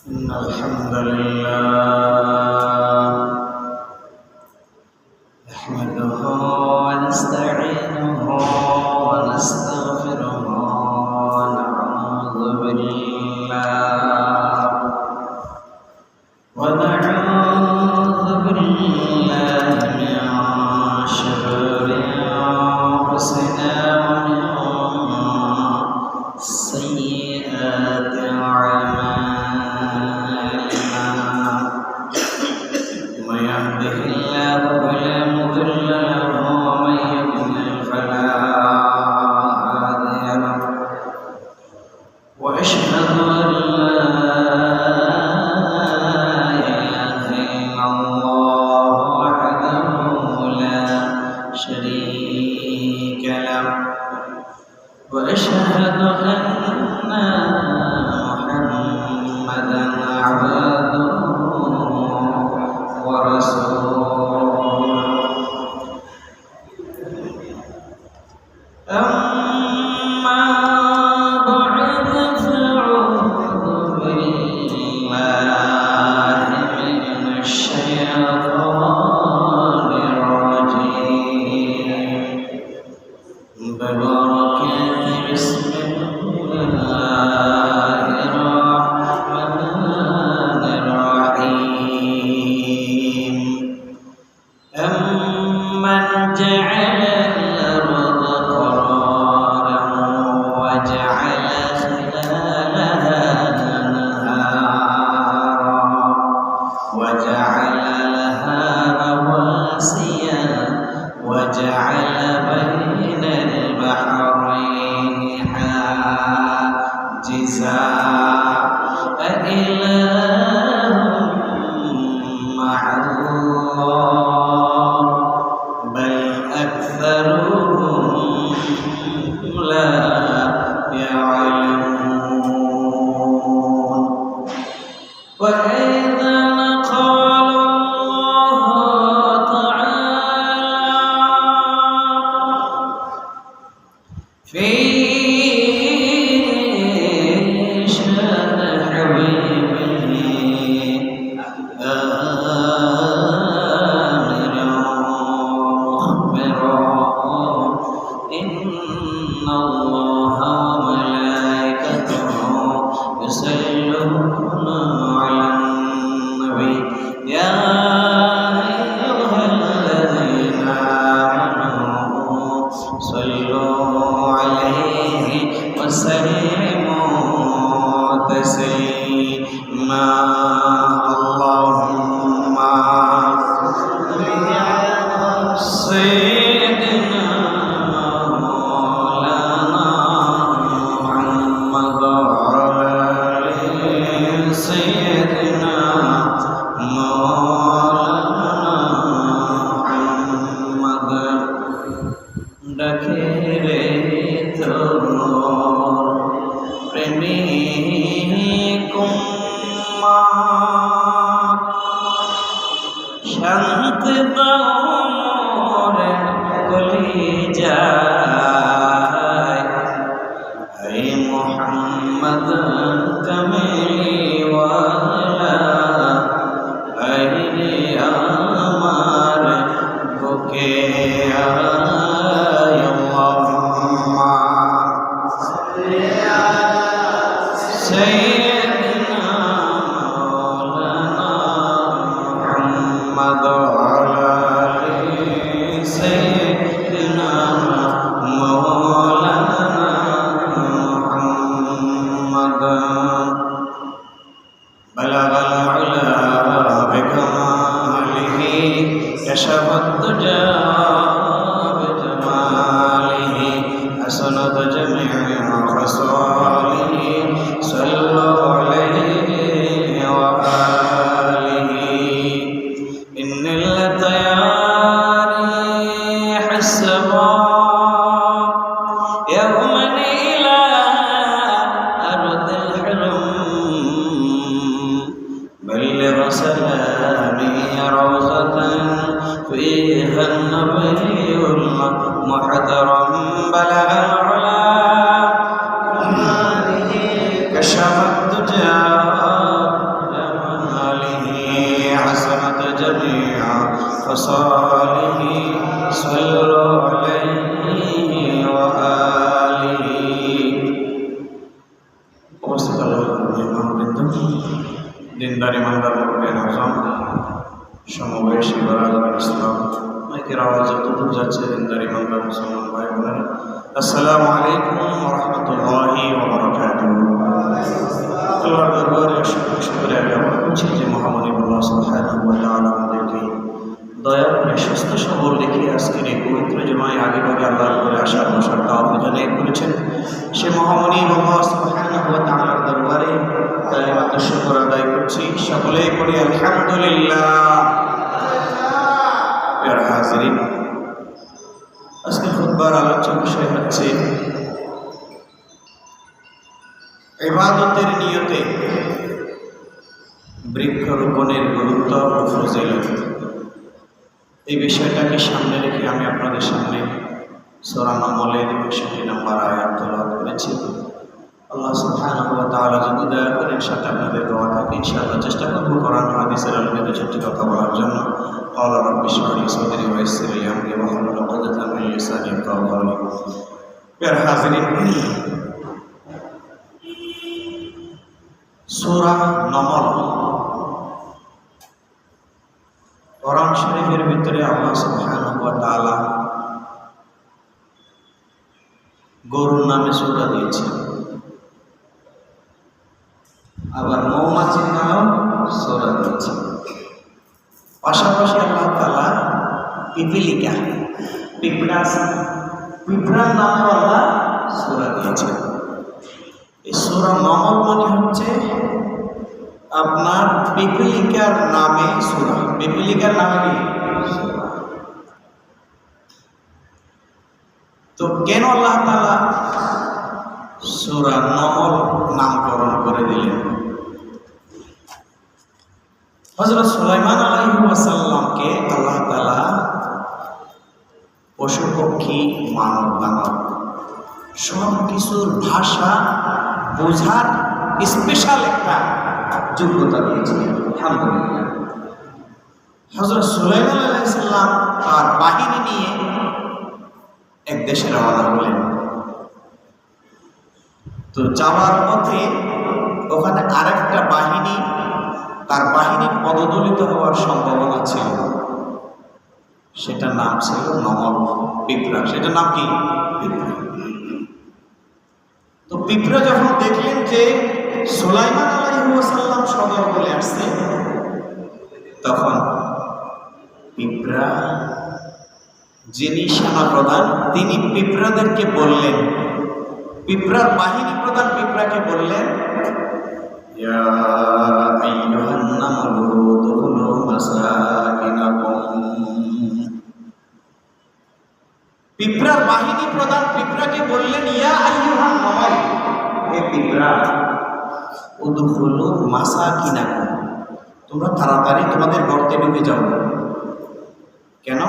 إن الحمد لله نحمده ونستعينه ونستغفره ونعوذ بالله من شرور أنفسنا ومن سيئات أعمالنا من يهده الله فلا مضل له ومن يضلل فلا هادي له وأشهد أن لا إله إلا الله وحده لا شريك له وأشهد أن محمدا عبده ورسوله أما بعد فأعوذ بالله من الشيطان الرجيم ببركة بسم الله الرحمن الرحيم أمن جعل الأرض قرارا وجعل خلالها أنهارا وجعل لها رواسي وجعل بين البحرين حاجزا أإله مع الله بل أكثرهم لا يعلمون وإذا قال الله تعالى في شأن حبيبه آمرا مخبرا إن الله وملائكته يصلون على النبي يا أيها الذين آمنوا صلوا عليه وسلموا تسليما اللهم صل على سيدنا مولانا محمد وعلى آل سيدنا مولانا محمد ডাকে রে তোর প্রেমিক উম্মত শান্তি দাও রে কলিজায় হে মুহাম্মদ কামলিওয়ালা হে আমার বুকে سيدنا مولانا محمد وعلى آل سيدنا مولانا محمد بلغ العلا بكماله كشف الدجى بجماله حسنت جميع خصاله صلوا عليه وآله إن اللطياريح السماء يوما إلى أرض الحلم بلغ سلامي روضة فيها النبي المحترم بلغ العلا كشف الدجى وصاله صلوا عليه وآله উপস্থিত আল্লাহবৃন্দ, দিনদার ইমানদার মুমিন আযম, সমবয়সী বারাদার ইসলাম, মাইকের আওয়াজ যতদূর যাচ্ছে দিনদার ইমানদার মুসলমান ভাই বোনেরা, আসসালামু আলাইকুম ওয়া রাহমাতুল্লাহি ওয়া বারাকাতুহু। আল্লাহর দরবারে শুকরিয়া জ্ঞাপন করছি যে মহামহিম আল্লাহ সুবহানাহু ওয়া তাআলা আমাদেরকে দয়া করে সুস্থ সবল রেখে আজকের এই পবিত্র জুমায় আগে ভাগে আল্লাহর করে আসার বসার তাওফিক দান করেছেন। সে মহামহিম আল্লাহ সুবহানাহু ওয়া তাআলার দরবারে কালিমাত শুকর আদায় করছি। সকলেই পড়ি আলহামদুলিল্লাহ। প্রিয় হাজিরিন, আজকে খুতবার আলোচ্য বিষয় হচ্ছে ইবাদতের নিয়তে বৃক্ষরোপণের গুরুত্ব ও ফজিলত। এই বিষয়টাকে সামনে রেখে আমি আপনাদের সামনে সূরা নামলের ৬১ নম্বর আয়াত তেলাওয়াত করেছি। আল্লাহ সুবহানাহু ওয়া তাআলা যদি দয়া করেন সাথে আপনাদের দোয়া থাকে ইনশাআল্লাহ চেষ্টা করব কোরআন হাদিসের আলোকে দু চারটি কথা বলার জন্য। ক্বালা রাব্বি ইশরাহ লি সাদরি ওয়া ইয়াসসির লি আমরি ওয়াহলুল উকদাতাম মিন লিসানি ইয়াফকাহু কওলি। প্রিয় হাজিরিন, সূরা নামল কোরআন শরীফের ভিতরে আল্লাহ সুবহানাহু ওয়া তাআলা গরুর নামে সূরা দিয়েছেন, আবার মৌমাছির নামেও সূরা দিয়েছেন। পাশাপাশি আল্লাহ তাআলা পিপিলিকা, পিঁপড়ার নামেও আল্লাহ সূরা দিয়েছেন। এই সূরা নামল মানে হচ্ছে আপনার পিপিলিকার নামে সূরা। পিপিলিকার নামে কি সূরা? তো কেন আল্লাহ তাআলা সূরা নামল নামকরণ করে দিলেন? হযরত সুলাইমান আলাইহিস সালামকে আল্লাহ তাআলা পশু পক্ষী মানব দানব সব কিছুর ভাষা বোঝার স্পেশাল একটা যোগ্যতা দিয়েছিলেন। আলহামদুলিল্লাহ। হযরত সুলাইমান আলাইহিস সালাম তার বাহিনী নিয়ে এক দেশে রওনা হলেন। তো যাওয়ার পথে ওখানে আরেকটা বাহিনী, তার বাহিনীর পদদলিত হওয়ার সম্ভাবনা ছিল। সেটার নাম ছিল নমল, পিঁপড়া। সেটার নাম কি? পিঁপড়া। তো পিঁপড়া যখন দেখলেন যে সুলাইমান আলাইহিস সালাম সদর বলে আসছে, তখন পিঁপড়া, যিনি সেনা প্রধান, তিনি পিঁপড়াদেরকে বললেন, পিঁপড়ার বাহিনী প্রধান পিঁপড়াকে বললেন, ইয়া আইয়ুহান নামলু উদখুলু মাসাকিনাকুম। পিঁপড়ার বাহিনী প্রধান পিঁপড়াকে বললেন, ইয়া আইয়ুহান নামল, হে পিঁপড়া, উদখুলু মাসাকিনাকুম, তোমরা তাড়াতাড়ি তোমাদের গর্তে ঢুকে যাও। কেন?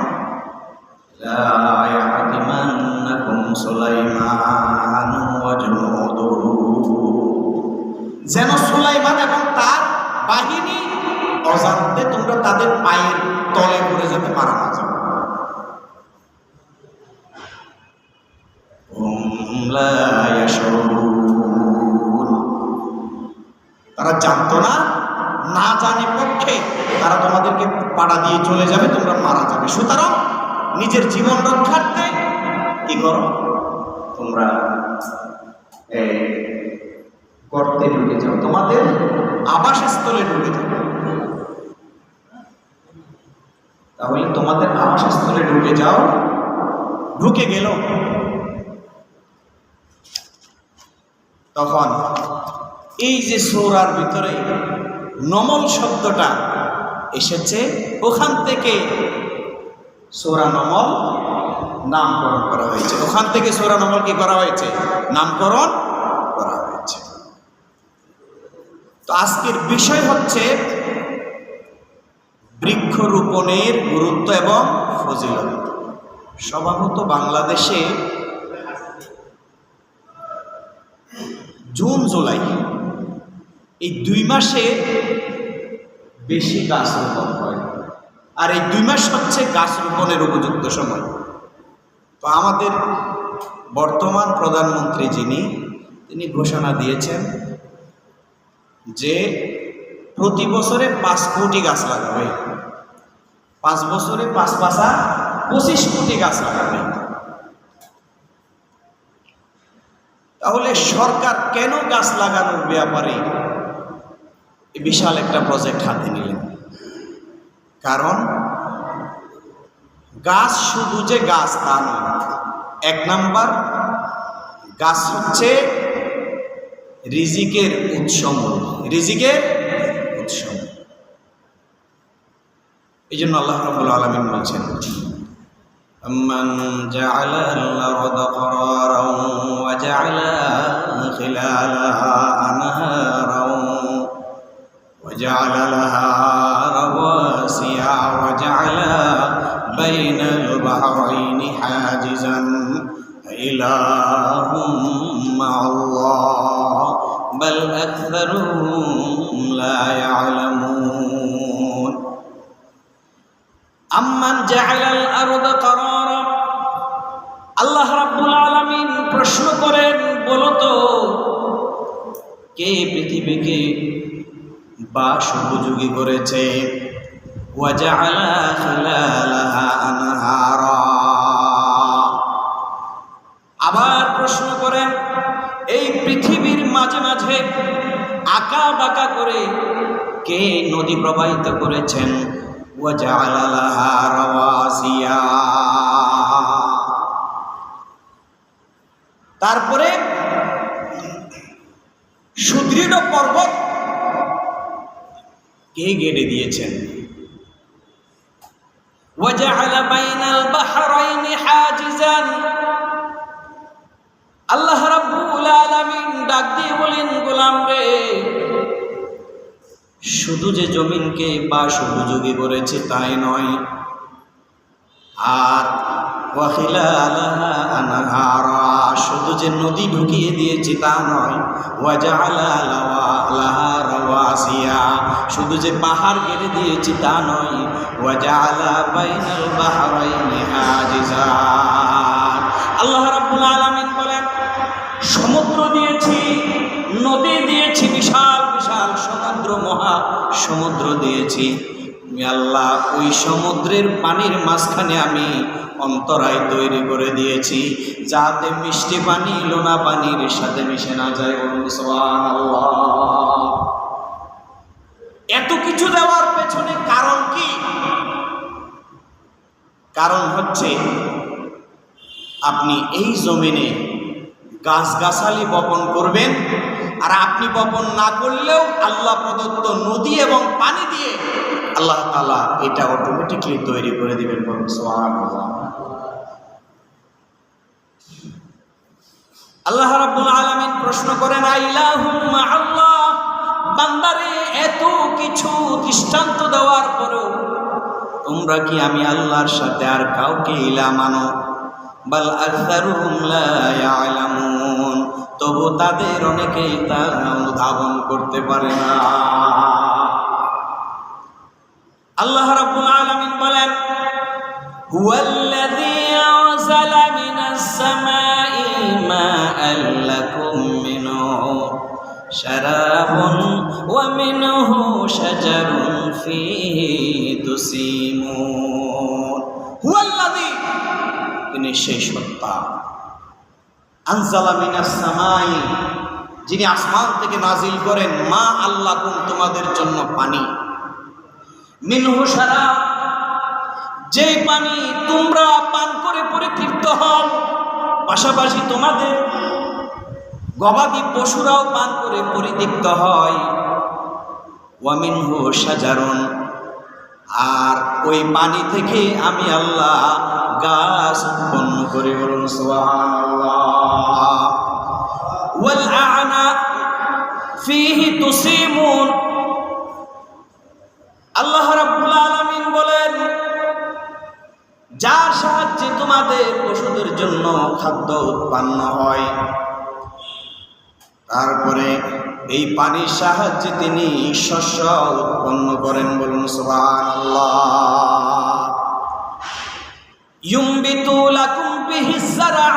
লা ইয়াতিমান্নাকুম সুলাইমান ওয়া জুনুদুহু, যেন সুলাইমান এবং তার বাহিনী অজান্তে তোমরা তাদের পায়ের তলে পড়ে যেতে পারা না যাও। তারা জানতো না, না জানে পক্ষে তারা তোমাদেরকে পাড়া দিয়ে চলে যাবে, তোমরা মারা যাবে। সুতরাং নিজের জীবন রক্ষার্থে কি করো, তোমরা গর্তে ঢুকে যাও, তোমাদের আবাসস্থলে ঢুকে যাও। তাহলে তোমাদের আবাসস্থলে ঢুকে যাও। ঢুকে গেল। তখন এই যে সূরার ভিতরে নমল শব্দটা এসেছে, ওখান থেকে সূরা নমল নামকরণ করা হয়েছে। ওখান থেকে সূরা নমল কি করা হয়েছে? নামকরণ করা হয়েছে। তো আজকের বিষয় হচ্ছে বৃক্ষরোপণের গুরুত্ব এবং ফজিলত। স্বভাবত বাংলাদেশে জুন জুলাই এই 2 মাসে বেশি গাছ রোপণ হয়। আর এই 2 মাস হচ্ছে গাছ রোপণের উপযুক্ত সময়। তো আমাদের বর্তমান প্রধানমন্ত্রী তিনি ঘোষণা দিয়েছেন যে প্রতি বছরে 5 কোটি গাছ লাগাবে, 5 বছরে 25 কোটি গাছ লাগাবে। তাহলে সরকার কেন গাছ লাগানোর ব্যাপারে বিশাল একটা প্রজেক্ট হাতে নিলেন? কারণ গাছ শুধু যে গাছ তা নয়। 1 নাম্বার, গাছ হচ্ছে রিজিকের উৎস। এই জন্য আল্লাহ রাব্বুল আলামিন বলছেন, أَمَّنْ جَعَلَ الْأَرْضَ قَرَارًا وَجَعَلَ خِلَالَهَا أَنْهَارًا وَجَعَلَ لَهَا رَوَاسِيَ وَجَعَلَ بَيْنَ الْبَحْرَيْنِ حَاجِزًا إِلَٰهٌ مَّعَ اللَّهِ بَلْ أَكْثَرُهُمْ لَا يَعْلَمُونَ আম্মান জাআলাল আরদা কারারা, আল্লাহ রাব্বুল আলামিন প্রশ্ন করেন, বলো তো কে পৃথিবীকে বাস উপযোগী করেছে? ওয়া জাআলা খিলালাহা আনহারা, আবার প্রশ্ন করেন এই পৃথিবীর মাঝে মাঝে আঁকা বাঁকা করে কে নদী প্রবাহিত করেছেন? وَجَعَلَ لَهَا رَوَاسِيَ, তারপরে সুদৃঢ় পর্বত কে গেড়ে দিয়েছেন? وَجَعَلَ بَيْنَ الْبَحْرَيْنِ حَاجِزًا, আল্লাহ রাব্বুল আলামিন ডাক দিয়ে বলেন, গোলাম রে, শুধু যে জমিনকে বাস উপযোগী করেছে তাই নয়, আর ওয়া খিলালাহা আনহারা, শুধু যে নদী ঢুকিয়ে দিয়েছে তা নয়, ওয়া জাআলা লাহা রাওয়াসিয়া, শুধু যে পাহাড় কেটে দিয়েছি তা নয়, ওয়া জাআলা বাইনাল বাহরাইনি হাজিজা, আল্লাহ রাব্বুল আলামিন বলেন সমুদ্র দিয়েছি, নদী দিয়েছি, বিশাল বিশাল সমুদ্র, মহা সমুদ্র দিয়েছি। আল্লাহ ওই সমুদ্রের পানির মাঝখানে আমি অন্তরায় তৈরি করে দিয়েছি, যাতে মিষ্টি পানি লোনা পানির সাথে মিশে না যায়। সুবহানাল্লাহ। এত কিছু দেওয়ার পেছনে কারণ কি? কারণ হচ্ছে আপনি এই জমিনে গাছগাছালি বপন করবেন, আর আপনি বপন না করলেও আল্লাহ প্রদত্ত নদী এবং পানি দিয়ে আল্লাহ তাআলা এটা অটোমেটিকলি তৈরি করে দিবেন। সুবহানাল্লাহ। আল্লাহ রাব্বুল আলামিন প্রশ্ন করেন, আইলাহুম মাআল্লাহ, বান্দারে এত কিছু দৃষ্টান্ত দেওয়ার পরেও তোমরা কি আমি আল্লাহর সাথে আর কাউকে ইলা মানো? বাল আকসারুহুম লা ইয়ালামুন, তবু তাদের অনেকেই তা অনুধাবন করতে পারে না। আল্লাহ রাব্বুল আলামিন বলেন, হুয়াল্লাযী আনজালা মিনাস সামাই মাআন লাকুম মিনহু শারাবুন ওয়া মিনহু শাজারুন ফীহি তুসিমুন। হুয়াল্লাযী, তিনি সেই সত্তা, আনজালা মিনাস সামাই, যিনি আসমান থেকে নাজিল করেন, মা আল্লাকুম, তোমাদের জন্য পানি, মিনহু শারাব, যেই পানি তোমরা পান করে পরিতৃপ্ত হও, পাশাপাশি তোমাদের গবাদি পশুরাও পান করে পরিতৃপ্ত হয়। ওয়া মিনহু শাজারুন, আর ওই পানি থেকে আমি আল্লাহ গাছ উৎপন্ন করে। বলুন সুবহানাল্লাহ। ওয়াল আ'না ফীহি তুসিমুন, আল্লাহ রাব্বুল আলামিন বলেন, যার সাহায্যে তোমাদের পশুদের জন্য খাদ্য উৎপন্ন হয়, তারপরে এই পানির সাহায্যে তিনি শস্য উৎপন্ন করেন। বলুন সুবহানাল্লাহ। ইউমবিতু লাকুম বিহিজ যারআ,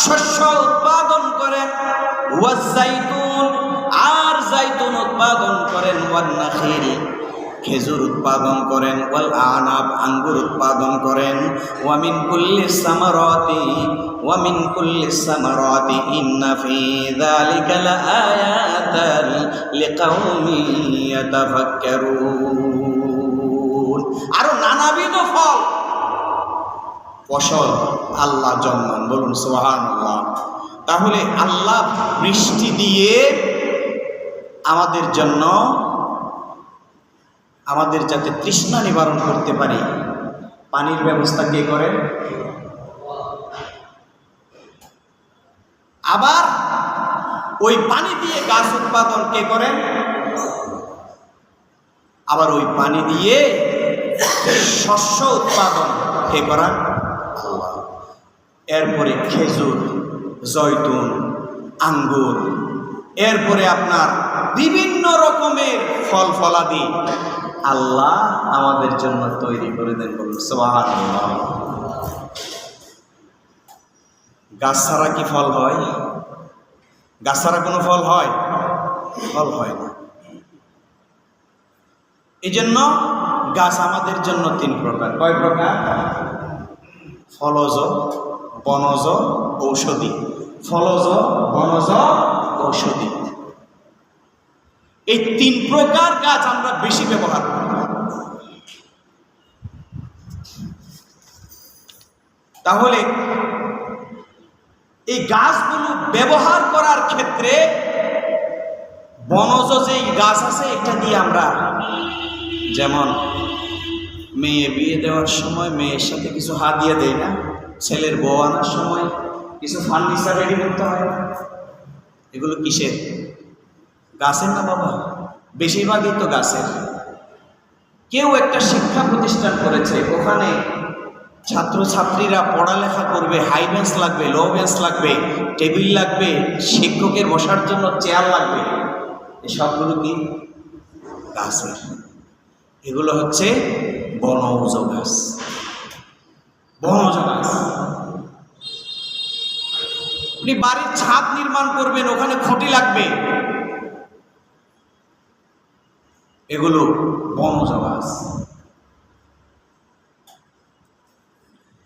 শস্য উৎপাদন করেন, ওয়াজ যাইতুন, আর যাইতুন উৎপাদন করেন, ওয়ান নাখিল, খেজুর উৎপাদন করেন, ওয়াল আনাব, আঙ্গুর উৎপাদন করেন, ওয়া মিন কুল্লিস সামারাতি ইন্না ফি যালিকা লাআয়াতান লিকাউমিন ইয়াতাফাক্কারুন। আরো নানাবিধ ফসল আল্লাহ জন্মান, বলুন সুবহানাল্লাহ। তাহলে আল্লাহ বৃষ্টি দিয়ে আমাদের জন্য, আমাদের যাতে তৃষ্ণা নিবারণ করতে পারি, পানির ব্যবস্থা কে করেন? আবার ওই পানি দিয়ে গাছ উৎপাদন কে করেন? আবার ওই পানি দিয়ে শস্য উৎপাদন কে করেন? আল্লাহ। এরপরে খেজুর, জয়তুন, আঙ্গুর, এরপরে আপনার বিভিন্ন রকমের ফল ফলাদি আল্লাহ আমাদের জন্য তৈরি করে দেন, বলুন সুবহানাল্লাহ। গাছ ছাড়া কি ফল হয়? গাছ ছাড়া কোনো ফল হয়? ফল হয় না। এই জন্য গাছ আমাদের জন্য তিন প্রকার। কয় প্রকার? ফলজ, বনজ, ঔষধি। ফলজ, বনজ, ঔষধি, এই তিন প্রকার গাছ আমরা বেশি ব্যবহার করি। তাহলে এই গাছগুলো ব্যবহার করার ক্ষেত্রে বনজ যে গাছ আছে এটা দিয়ে আমরা, যেমন মেয়ে বিয়ে দেওয়ার সময় মেয়ের সাথে কিছু হাদিয়া দেয় না, ছেলের বউ আনার সময় কিছু ফার্নিচার রেডি করতে হয় না, এগুলো কিসের? গাছের না বাবা, বেশিরভাগই তো গাছের। কেউ একটা শিক্ষা প্রতিষ্ঠান করেছে, ওখানে ছাত্রছাত্রীরা পড়ালেখা করবে, হাই বেঞ্চ লাগবে, লো বেঞ্চ লাগবে, টেবিল লাগবে, শিক্ষকের বসার জন্য চেয়ার লাগবে, এই সবগুলো কি? গাছের। এগুলো হচ্ছে বনজ গাছ। বনজ গাছ। আপনি বাড়ির ছাদ নির্মাণ করবেন, ওখানে খুঁটি লাগবে, এগুলো বনজ গাছ।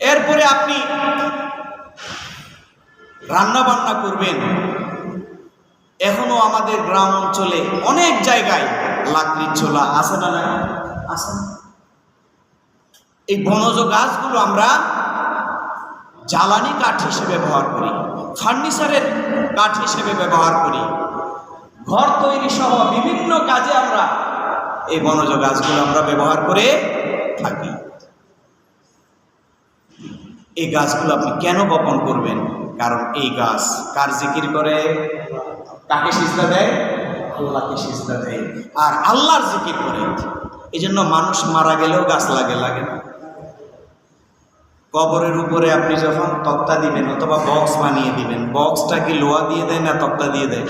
এরপরে আপনি রান্না বান্না করবেন, এখনো আমাদের গ্রাম অঞ্চলে অনেক জায়গায় লাকড়ির চুলা আছে না? না আছে। এই বনজ গাছগুলো আমরা জ্বালানি কাঠ হিসেবে ব্যবহার করি, ফার্নিচারের কাঠ হিসেবে ব্যবহার করি, ঘর তৈরি সহ বিভিন্ন কাজে আমরা এই বনজ গাছগুলো আমরা ব্যবহার করে থাকি। এই গাছগুলো আপনি কেন বপন করবেন? কারণ এই গাছ কার জিকির করে? কাকে সিজদা দেয়? আল্লাহকে সিজদা দেয়, আর আল্লাহর জিকির করে। এই জন্য মানুষ মারা গেলেও গাছ লাগে, লাগে না? কবরের উপরে আপনি যখন তক্তা দিবেন অথবা বক্স বানিয়ে দিবেন, বক্সটা কি লোহা দিয়ে দেয় না তক্তা দিয়ে দেয়?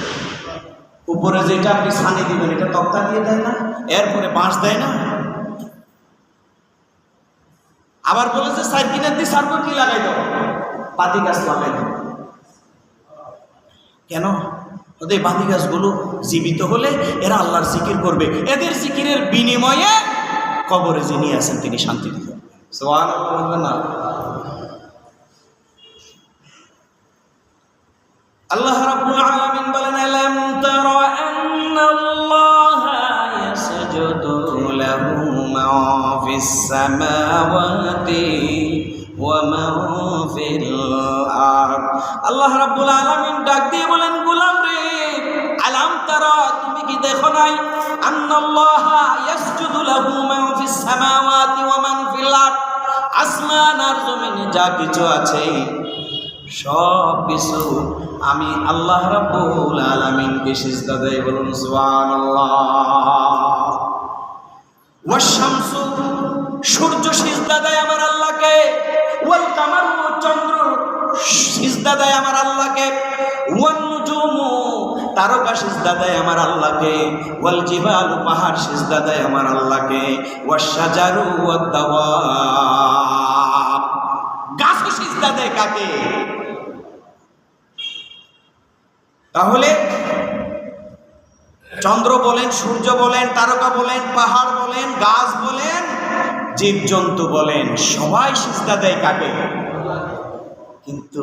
উপরে যেটা আপনি ছানি দিবেন এটা তক্তা দিয়ে দেয় না? এরপরে বাঁশ দেয় না? আবার বলেছে সাইকিনের দিয়ে সার্ব কি লাগাই দাও? পাতি গাছ লাগাই দাও। কেন? ওদের পাতি গাছগুলো জীবিত হলে এরা আল্লাহর জিকির করবে, এদের জিকিরের বিনিময়ে কবরে যিনি আছেন তিনি শান্তি দিবেন। সুবহানাল্লাহ। আল্লাহ রাব্বুল আলামিন বলেন, আলাম তারা আন্নাল্লাহা ইয়াসজুদু লাহু মা ফিস সামাওয়াতি ওয়া মা ফিল আরদ। আল্লাহ রাব্বুল আলামিন ডাক দিয়ে বলেন, গোলাম রে, আলাম তারা, তুমি কি দেখো নাই? আন্নাল্লাহা ইয়াসজুদু লাহু মা ফিস সামাওয়াতি ওয়া মা ফিল আরদ, আসমান আর জমিনে যা কিছু আছে সব কিছু আমি আল্লাহ রাব্বুল আলামিনকে সিজদা দেই, বলুন সুবহানাল্লাহ। ওয়াশ শামসু, সূর্য সিজদা দেয় আমার আল্লাহকে, ওয়াল কামারু, চন্দ্র সিজদা দেয় আমার আল্লাহকে, ওয়ান নুজুমু, তারকা সিজদা দেয় আমার আল্লাহকে, ওয়াল জিবালু, পাহাড় সিজদা দেয় আমার আল্লাহকে, ওয়াশ শাজারু ওয়াদ দাওয়াব, গাছও সিজদা দেয় কাকে? তাহলে চন্দ্র বলেন, সূর্য বলেন, তারকা বলেন, পাহাড় বলেন, গাছ বলেন, জীবজন্তু বলেন, সবাই সিজদা দেয় কাকে? কিন্তু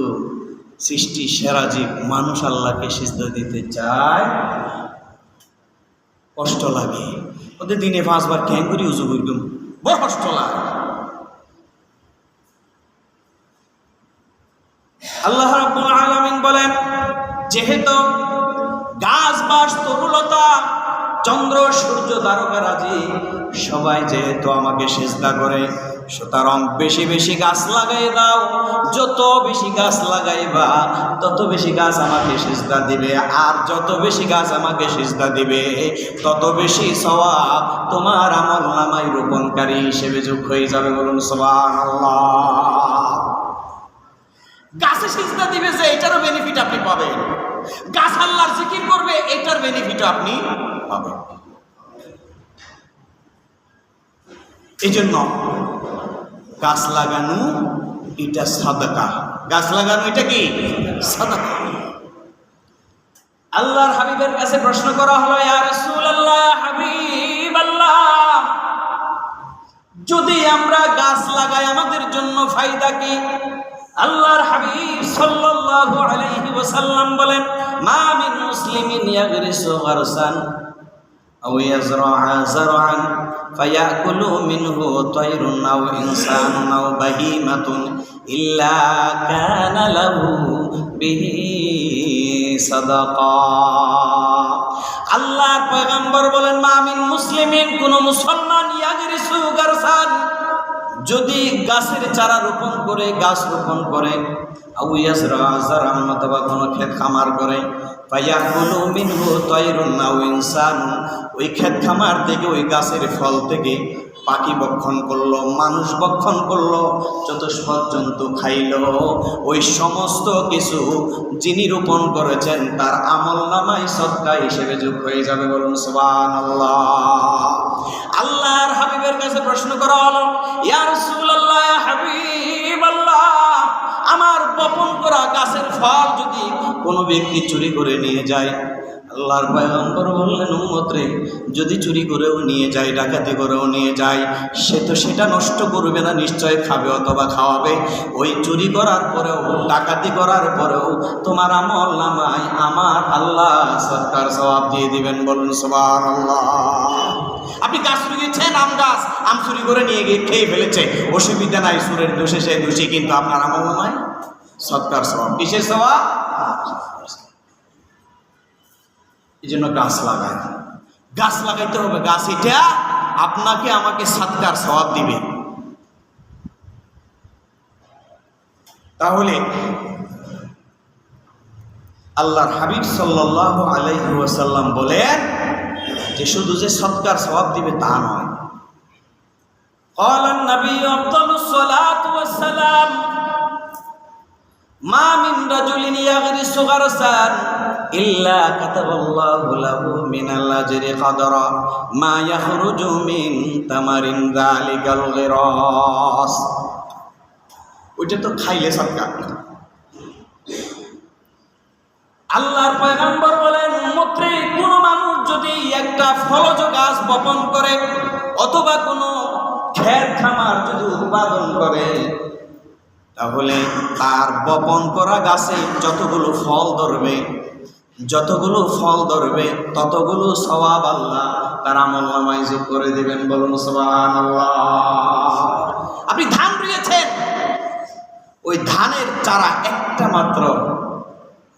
সৃষ্টি সেরা জীব মানুষ আল্লাহকে সিজদা দিতে চায়, কষ্ট লাগে। ওদের দিনে 5 বার ঠ্যাং করি উজু করবেন, বড় কষ্ট লাগে। আল্লাহ রাব্বুল আলামিন বলেন, যেহেতু গাছ বাস তরুলতা, চন্দ্র সূর্য তারকারাজি সবাই যেহেতু আমাকে সিজদা করে, সুতরাং বেশি বেশি গাছ লাগাই দাও। যত বেশি গাছ লাগাইবা তত বেশি গাছ আমাকে সিজদা দিবে, আর যত বেশি গাছ আমাকে সিজদা দিবে তত বেশি সওয়াব তোমার আমল নামায় রোপণকারী হিসেবে যোগ হয়ে যাবে। বলুন সুবহানাল্লাহ। গাছে সিজদা দিবে যে এটারও বেনিফিট আপনি পাবেন, গাছ আল্লাহর জিকির করবে এটার বেনিফিট আপনি পাবেন। এই জন্য গাছ লাগানো এটা সাদাকা, গাছ লাগানো এটা কি সাদাকা। আল্লাহর হাবিবের কাছে প্রশ্ন করা হলো, ইয়া রাসূলুল্লাহ, হাবিবাল্লাহ, যদি আমরা গাছ লাগাই আমাদের জন্য ফায়দা কি? আল্লাহর হাবিব সাল্লাল্লাহু আলাইহি ওয়াসাল্লাম বলেন, মা মিন মুসলিমিন ইয়াগরিসু গারসান আও ইয়াজরা'া যারআন ফায়াকুলু মিনহু তায়রুন আও ইনসানুন আও বাহিমাতুন ইল্লা কানা লাহু বিহি সাদাকা। আল্লাহর পয়গম্বর বলেন, মা মিন মুসলিমিন, কোন মুসলমান, ইয়াগরিসু গারসান, যদি গাছের চারা রোপণ করে, গাছ রোপণ করে, আও ইয়াজরা'া যারআন, অথবা কোনো ক্ষেত খামার করে, ফায়াকুলু মিনহু তায়রুন আও ইনসানুন, ওই ক্ষেত খামার থেকে ওই গাছের ফল থেকে পাখি ভক্ষণ করলো, মানুষ ভক্ষণ করলো, চতুষ্পদ জন্তু খাইলো, ওই সমস্ত কিছু যিনি রোপণ করেছেন তার আমল নামায় সদকা হিসেবে যোগ হয়ে যাবে। বলুন সুবহানাল্লাহ। আল্লাহর হাবিবের কাছে প্রশ্ন করা হলো, ইয়া রাসূলুল্লাহ, ইয়া হাবিবাল্লাহ, আমার বপন করা গাছের ফল যদি কোনো ব্যক্তি চুরি করে নিয়ে যায়, আল্লাহর পয়গম্বর বললেন, উম্মত রে, যদি চুরি করেও নিয়ে যায়, ডাকাতি করেও নিয়ে যায়, সে তো সেটা নষ্ট করবে না, নিশ্চয় খাবে অথবা খাওয়াবে। ওই চুরি করার পরেও, ডাকাতি করার পরেও তোমার আমল নামায় আমার আল্লাহ সরকার সওয়াব দিয়ে দিবেন। বলুন সুবহানাল্লাহ। আপনি গাছ চুরিয়েছেন, আম গাছ, আম চুরি করে নিয়ে গিয়ে খেয়ে ফেলেছে, অসুবিধা নাই, সুরের দোষে সে দোষী, কিন্তু আপনার আমল নামায় সরকার সওয়াব। কিসের সওয়াব? এই জন্য গাছ লাগাই, গাছ লাগাইতে হবে, গাছ এটা আপনাকে আমাকে সাদকার সওয়াব দিবে। তাহলে আল্লাহর হাবিব সাল্লাল্লাহু আলাইহি ওয়াসাল্লাম বলেন যে শুধু যে সদকার সওয়াব দিবে তা নয়। ক্বালান নবী আফদালুস সালাতু ওয়াস সালাম, মা মিন রাজুলিন ইয়াগরিসু গারসান ইল্লা কাতাবাল্লাহু লাহু মিনাল আজরি কদরা মা ইয়াখরুজু মিন তামারিন যালিকাল গিরাস। ওইটা তো খাইলে সদকা। আল্লাহর পয়গম্বর বলেন, উম্মতে, কোন মানুষ যদি একটা ফলজ গাছ বপন করে অথবা কোনো ক্ষেত খামার যদি উৎপাদন করে, তাহলে তার বপন করা গাছে যতগুলো ফল ধরবে, ততগুলো সওয়াব আল্লাহ তার আমলনামায় যোগ করে দিবেন। বলুন সুবহানাল্লাহ। আপনি ধান রুইয়েছেন, ওই ধানের চারা একটা মাত্র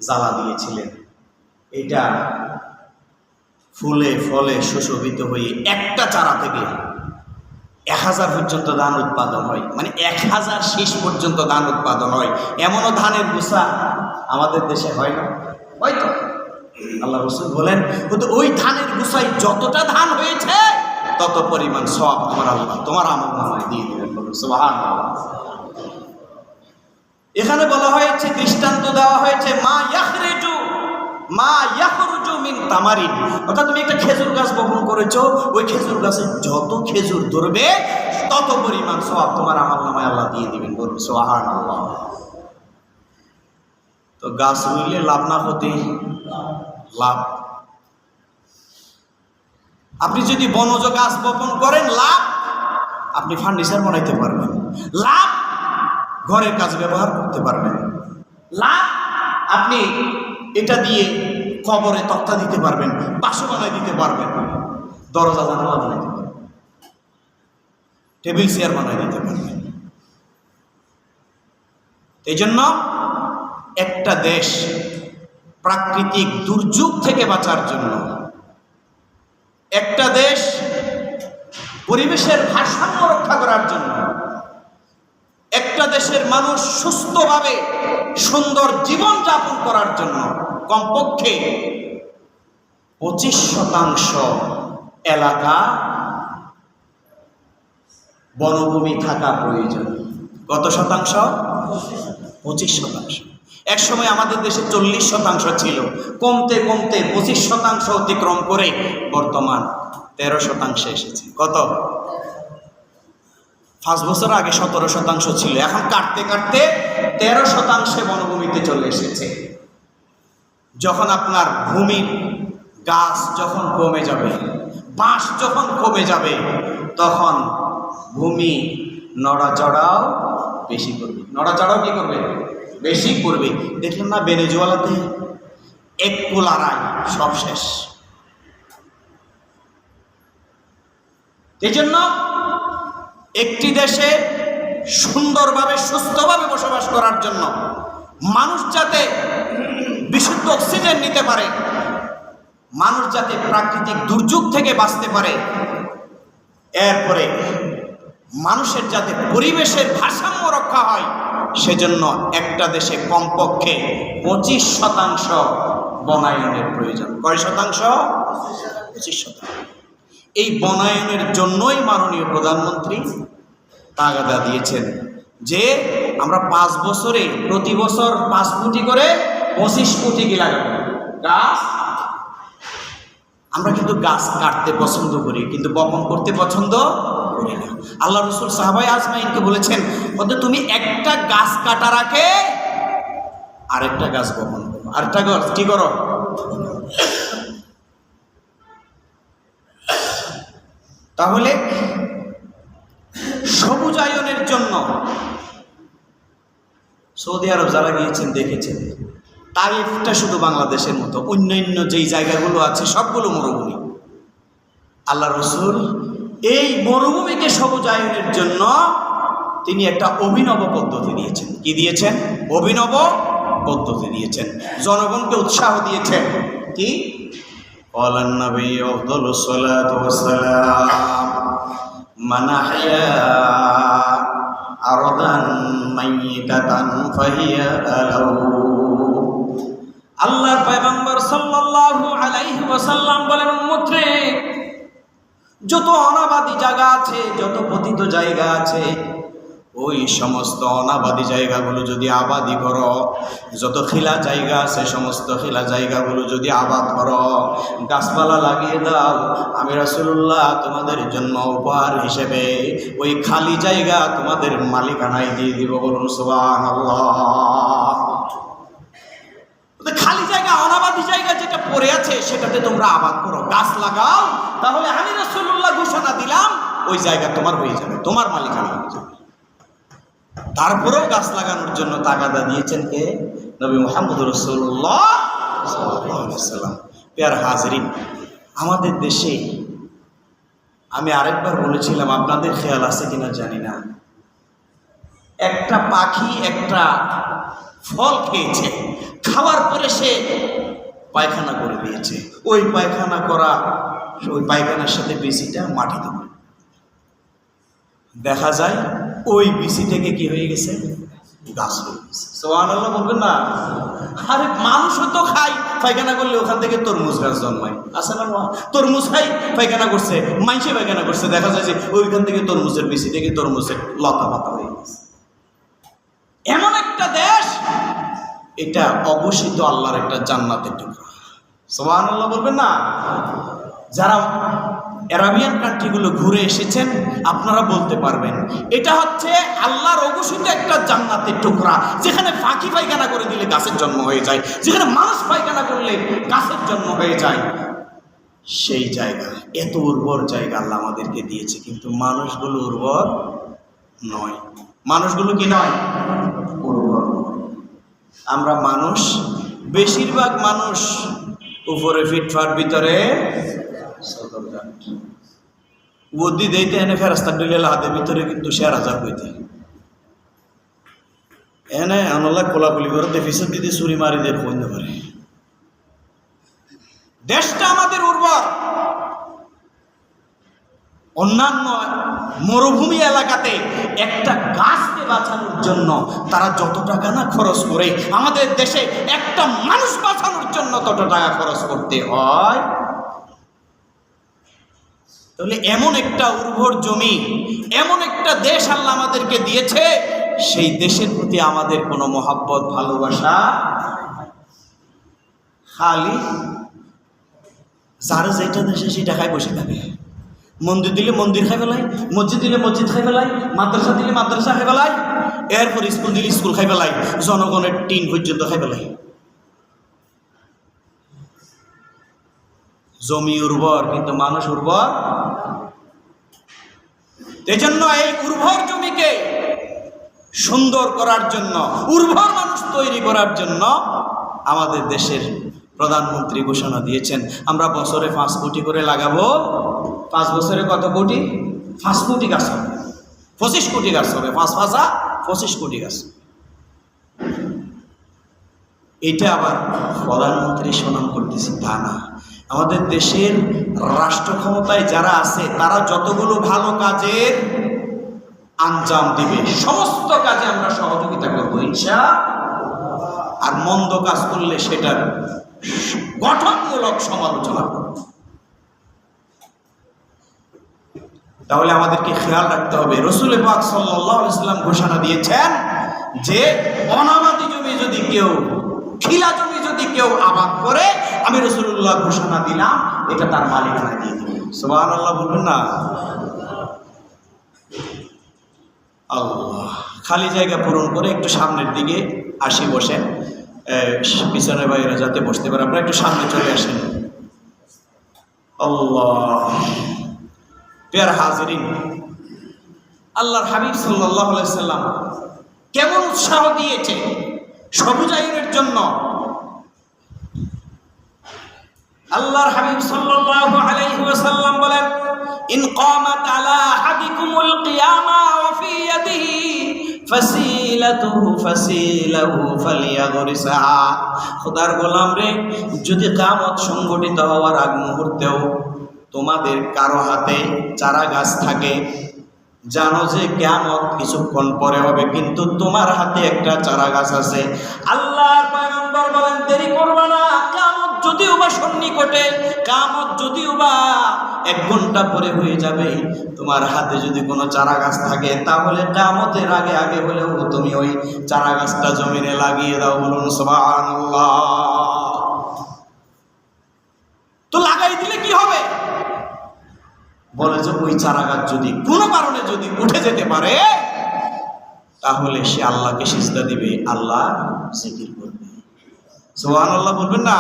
জ্বালা দিয়েছিলেন, এটা ফুলে ফলে সুশোভিত হয়ে একটা চারা থেকে 1000 পর্যন্ত ধান উৎপাদন হয়, মানে 1000 শীষ পর্যন্ত ধান উৎপাদন হয়। এমনও ধানের গুছা আমাদের দেশে হয় না, হয়তো আল্লাহ রাসূল বলেন, কিন্তু ওই ধানের গুছায় যতটা ধান হয়েছে তত পরিমাণ সওয়াব আমার আল্লাহ তোমার আমলনামায় দিয়ে দিবেন। বলুন সুবহানাল্লাহ। এখানে বলা হয়েছে, দৃষ্টান্ত দেওয়া হয়েছে, মা ইয়াখরুজু মিন তামারিন, অর্থাৎ তুমি একটা খেজুর গাছ বপন করেছো, ওই খেজুর গাছে যত খেজুর ধরবে তত পরিমাণ সওয়াব তোমার আমলনামায় আল্লাহ দিয়ে দিবেন। বলুন সুবহানাল্লাহ। তো গাছ রইলে লাভ না ক্ষতি? লাভ। আপনি যদি বনজ গাছ বপন করেন লাভ, আপনি ফার্নিচার বানাইতে পারবেন। লাভ, ঘরের কাজ ব্যবহার করতে পারবেন। লাভ, আপনি এটা দিয়ে কবরে তক্তা দিতে পারবেন, বাসা বানাই দিতে পারবেন, দরজা জানালা বানাইতে পারবেন, টেবিল চেয়ার বানাই দিতে পারবেন। এই জন্য একটা দেশ প্রাকৃতিক দুর্যোগ থেকে বাঁচার জন্য, একটা দেশ পরিবেশের ভারসাম্য রক্ষা করার জন্য, একটা দেশের মানুষ সুস্থভাবে সুন্দর জীবন যাপন করার জন্য কমপক্ষে 25% এলাকা বনভূমি থাকা প্রয়োজন। কত শতাংশ? 25%। এক সময় আমাদের দেশে 40% ছিল, কমতে কমতে 25% অতিক্রম করে বর্তমান 13% এসেছে। কত? 5 বছর আগে 17% ছিল, এখন কাটতে কাটতে 13% বনভূমিতে চলে এসেছে। যখন আপনার ভূমির গাছ যখন কমে যাবে, বাঁশ যখন কমে যাবে, তখন ভূমি নড়াচড়াও বেশি করবে। নড়াচড়াও কি করবে? বেশি করবে। দেখলেন না ভেনেজুয়েলাতে এক কোলারায় সব শেষ। এই জন্য একটি দেশে সুন্দরভাবে সুস্থভাবে বসবাস করার জন্য মানুষ যাতে বিশুদ্ধ অক্সিজেন নিতে পারে, মানুষ যাতে প্রাকৃতিক দুর্যোগ থেকে বাঁচতে পারে, এরপরে মানুষের যাতে পরিবেশের ভারসাম্য রক্ষা হয়, সেজন্য একটা দেশে কমপক্ষে 25% বনায়নের প্রয়োজন। কয় শতাংশ? 25%। এই বনায়নের জন্যই মাননীয় প্রধানমন্ত্রী তাগাদা দিয়েছেন যে আমরা 5 বছরে প্রতি বছর 5 কোটি করে 25 কোটি কি লাগাবো গাছ। আমরা কিন্তু গাছ কাটতে পছন্দ করি, কিন্তু বপন করতে পছন্দ করি না। আল্লাহ রসুল সাহাবায়ে আজমাইনকে বলেছেন, বলতে তুমি একটা গাছ কাটার আগে আরেকটা গাছ বপন করো, আরেকটা গাছ কি করো। তাহলে সবুজায়নের জন্য সৌদি আরব যারা গিয়েছেন দেখেছেন, তাইফটা শুধু বাংলাদেশের মতো, অন্যান্য যেই জায়গাগুলো আছে সবগুলো মরুভূমি। আল্লাহ রসুল এই মরুভূমিকে সবুজায়নের জন্য তিনি একটা অভিনব পদ্ধতি দিয়েছেন। কি দিয়েছেন? অভিনব পদ্ধতি দিয়েছেন, জনগণকে উৎসাহ দিয়েছেন। কি? ক্বালান নবী আফদালুস সালাতু ওয়াস সালাম মান আহইয়া আরদান মাইয়াতান ফাহিয়া আলাউ। আল্লাহর পয়গম্বর সাল্লাল্লাহু আলাইহি ওয়াসাল্লাম বলেন, উম্মত রে, যত অনাবাদী জায়গা আছে, যত পতিত জায়গা আছে, ওই সমস্ত অনাবাদী জায়গাগুলো যদি আবাদি করো, যত খিলা জায়গা আছে সমস্ত খিলা জায়গাগুলো যদি আবাদ করো, গাছপালা লাগিয়ে দাও, আমি রাসূলুল্লাহ তোমাদের জন্য উপহার হিসেবে ওই খালি জায়গা তোমাদের মালিকানায় দিয়ে দিব। বলুন সুবহানাল্লাহ। খালি জায়গা, অনাবাদী জায়গা যেটা পড়ে আছে সেটাতে তোমরা আবাদ করো, গাছ লাগাও, তাহলে আমি রাসূলুল্লাহ ঘোষণা দিলাম ওই জায়গা তোমার হয়ে যাবে, তোমার মালিকানা হয়ে যাবে। তারপরেও গাছ লাগানোর জন্য তাগাদা দিয়েছেন কে? নবী মুহাম্মদ রাসূলুল্লাহ সাল্লাল্লাহু আলাইহি ওয়াসাল্লাম। প্রিয় হাজরিন, আমাদের দেশে আমি আরেকবার বলেছিলাম, আপনাদের খেয়াল আছে কিনা জানি না, একটা পাখি একটা ফল খেয়েছে, খাওয়ার পরে সে পায়খানা করে দিয়েছে। ওই পায়খানা করা, ওই পায়খানার সাথে বিচিটা মাটিতে পড়ে, দেখা যায় ওই বিচি থেকে কি হয়ে গেছে? গাছ হয়ে গেছে। সুবহানাল্লাহ বলবেন না? আরে মানুষও তো খায়, পায়খানা করলে ওখান থেকে তরমুজ গাছ জন্মায়, আছে না? তরমুজ খাই, পায়খানা করছে, মাইসে পায়খানা করছে, দেখা যায় যে ওইখান থেকে তরমুজের বিচি থেকে তরমুজের লতা পাতা হয়ে গেছে। এমন একটা দেশ, এটা অবশ্যই তো আল্লাহর একটা জান্নাতের টুকরা। সুবহানাল্লাহ বলবেন না? যারা আরাবিয়ান কান্ট্রিগুলো ঘুরে এসেছেন আপনারা বলতে পারবেন এটা হচ্ছে আল্লাহর অঘোষিত একটা জান্নাতের টুকরা, যেখানে পাখি পায়খানা করে দিলে গাছের জন্ম হয়ে যায়, যেখানে মানুষ পায়খানা করলে গাছের জন্ম হয়ে যায়। সেই জায়গা, এত উর্বর জায়গা আল্লাহ আমাদেরকে দিয়েছে, কিন্তু মানুষগুলো উর্বর নয়। মানুষগুলো কি নয়? উর্বর। আমরা মানুষ, বেশিরভাগ মানুষ উপরে ফিটফাট, ভিতরে বুদ্ধি দিতে এনে ফেরাস্তা ডুলে লাদে, ভিতরে কিন্তু 6,000 হইতে এনে আনল্লাহ কোলাকুলি করে দেখিস দিদি চুরি মারি দিয়ে বন্ধ করে। দেশটা আমাদের উর্বর। অন্যান্য মরুভূমি এলাকাতে একটা গাছকে বাঁচানোর জন্য তারা যত টাকা না খরচ করে, আমাদের দেশে একটা মানুষ বাঁচানোর জন্য তত টাকা খরচ করতে হয়। তাহলে এমন একটা উর্বর জমি, এমন একটা দেশ আল্লাহ আমাদেরকে দিয়েছে, সেই দেশের প্রতি আমাদের কোনো মহাব্বত, ভালোবাসা, খালি যারা যেটা দেশে সেটা খাই বসে থাকে। মন্দির দিলে মন্দির খাই ফেলাই, মসজিদ দিলে মসজিদ খাই ফেলাই, মাদ্রাসা দিলে মাদ্রাসা খাই ফেলাই, এরপর স্কুল দিলে স্কুল খাই ফেলাই, জনগণের টিন পর্যন্ত খাই ফেলাই। জমি উর্বর কিন্তু মানুষ উর্বর। এই জন্য এই উর্বর জমিকে সুন্দর করার জন্য, উর্বর মানুষ তৈরি করার জন্য আমাদের দেশের প্রধানমন্ত্রী ঘোষণা দিয়েছেন আমরা বছরে 5 কোটি করে লাগাবো। 5 বছরে কত কোটি? 5 কোটি গাছ হবে, 25 কোটি গাছ হবে, 5 কোটি গাছ। এটা আবার প্রধানমন্ত্রী সুনাম করতেছি তা না, আমাদের দেশের রাষ্ট্র ক্ষমতায় যারা আছে তারা যতগুলো ভালো কাজের আঞ্জাম দিবে, সমস্ত কাজে আমরা সহযোগিতা করবো ইনশাআল্লাহ। আর মন্দ কাজ করলে সেটার গঠনমূলক সমালোচনা করব। তাহলে আমাদেরকে খেয়াল রাখতে হবে, রাসূল পাক সাল্লাল্লাহু আলাইহি ওয়াসাল্লাম ঘোষণা দিয়েছেন যে অনাবাদি জমি যদি কেউ, খিলা জমি যদি কেউ আবাদ করে, আমি রাসূলুল্লাহ ঘোষণা দিলাম এটা তার মালিকানা দিয়ে দিবে। সুবহানাল্লাহ বলবেন না? আল্লাহ। খালি জায়গা পূরণ করে একটু সামনের দিকে আসি, বসেন, পিছনে বাইরে যাতে বসতে পারে, আপনারা একটু সামনে চলে আসেন। আল্লাহ। প্রিয় হাজিরিন, আল্লাহর হাবিব সাল্লাল্লাহু আলাইহি ওয়াসাল্লাম কেমন উৎসাহ দিয়েছে সবুজায়নের জন্য। আল্লাহর হাবিব সাল্লাল্লাহু আলাইহি ওয়াসাল্লাম বলেন, ইন কামাত আলা আহাদিকুমুল কিয়ামা ওয়া ফি ইয়াদিহি ফাসিলাতুহু ফাসিলাহু ফালিয়াগরিসহা। খোদার গোলাম রে, যদি কিয়ামত সংঘটিত হওয়ার আগ মুহূর্তেও তোমাদের কারো হাতে চারা গাছ থাকে, জানো যে কিয়ামত কিছুক্ষণ পরে হবে, কিন্তু তোমার হাতে একটা চারা গাছ আছে। আল্লাহর পয়গম্বর বলেন, দেরি করবে না, কিয়ামত যদিও বা সন্নিকটে, কিয়ামত যদিও বা 1 ঘন্টা পরে হয়ে যাবে, তোমার হাতে যদি কোনো চারা গাছ থাকে তাহলে কিয়ামতের আগে আগে হলেও তুমি ওই চারা গাছটা জমিনে লাগিয়ে দাও। বলুন সুবহানাল্লাহ। তো লাগাই দিলে কি হবে? বলে যে ওই চারা গাছ যদি কোনো কারণে যদি উঠে যেতে পারে তাহলে সে আল্লাহকে সিজদা দিবে, আল্লাহ জিকির করবে। সুবহানাল্লাহ বলবেন না?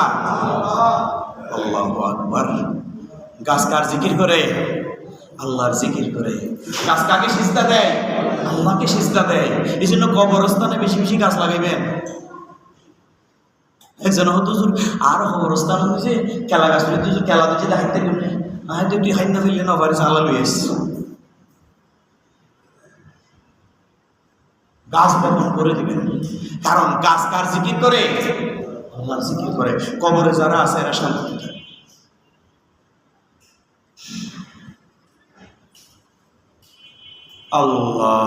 আল্লাহু আকবার। গাছ কার জিকির করে? আল্লাহর জিকির করে। গাছ কাকে সিজদা দেয়? আল্লাহকে সিজদা দেয়। এই জন্য কবরস্থানে বেশি বেশি গাছ লাগাইবেন। একজন হুজুর আর কবরস্থান হচ্ছে কেলা গাছ, কেলা দিচ্ছে দেখাইতে গেলে হয়তো তুই হাইনা ফেললে না পারিস, আল্লাহ লই আসছিস। গাছ বপন করে দিবেন, কারণ গাছ কার জিকির করে? আল্লাহর জিকির করে। কবরে যারা আছে এরা শান্তি থাকে। আল্লাহ।